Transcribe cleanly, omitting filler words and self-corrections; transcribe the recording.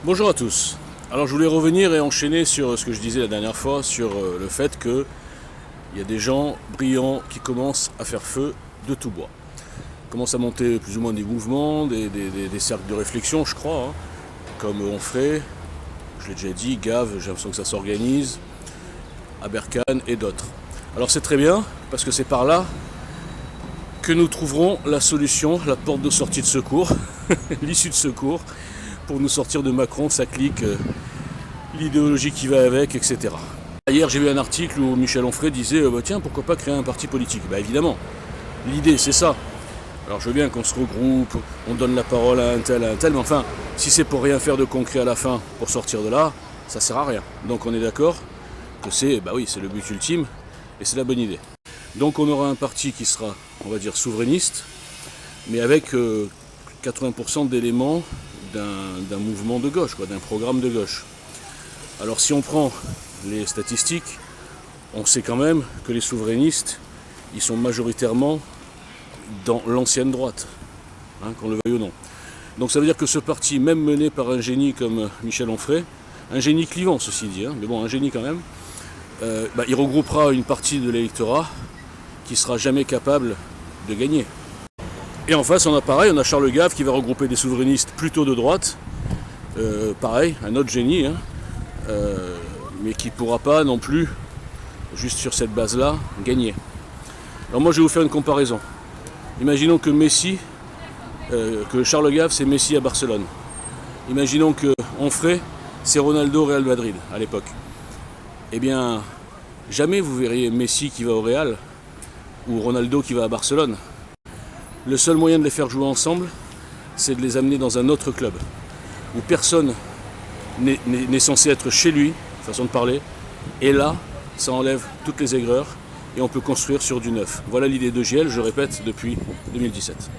Bonjour à tous. Alors je voulais revenir et enchaîner sur ce que je disais la dernière fois, sur le fait qu'il y a des gens brillants qui commencent à faire feu de tout bois. Commencent à monter plus ou moins des mouvements, des cercles de réflexion, je crois, hein, comme Onfray, je l'ai déjà dit, Gave, j'ai l'impression que ça s'organise, Aberkan et d'autres. Alors c'est très bien, parce que c'est par là que nous trouverons la solution, la porte de sortie de secours, l'issue de secours, pour nous sortir de Macron, de sa clique, l'idéologie qui va avec, etc. Hier j'ai vu un article où Michel Onfray disait tiens, pourquoi pas créer un parti politique. Évidemment, l'idée c'est ça. Alors je veux bien qu'on se regroupe, on donne la parole à un tel, mais enfin, si c'est pour rien faire de concret à la fin, pour sortir de là, ça sert à rien. Donc on est d'accord que c'est le but ultime, et c'est la bonne idée. Donc on aura un parti qui sera, on va dire, souverainiste, mais avec 80% d'éléments d'un mouvement de gauche, d'un programme de gauche. Alors si on prend les statistiques, on sait quand même que les souverainistes, ils sont majoritairement dans l'ancienne droite, qu'on le veuille ou non. Donc ça veut dire que ce parti, même mené par un génie comme Michel Onfray, un génie clivant ceci dit, mais bon, un génie quand même, il regroupera une partie de l'électorat qui sera jamais capable de gagner. Et en face, on a Charles Gave qui va regrouper des souverainistes plutôt de droite, pareil, un autre génie, mais qui ne pourra pas non plus, juste sur cette base-là, gagner. Alors moi, je vais vous faire une comparaison. Imaginons que que Charles Gave, c'est Messi à Barcelone. Imaginons que Onfray, c'est Ronaldo au Real Madrid, à l'époque. Eh bien, jamais vous verriez Messi qui va au Real, ou Ronaldo qui va à Barcelone. Le seul moyen de les faire jouer ensemble, c'est de les amener dans un autre club, où personne n'est censé être chez lui, façon de parler, et là, ça enlève toutes les aigreurs, et on peut construire sur du neuf. Voilà l'idée de GL, je répète, depuis 2017.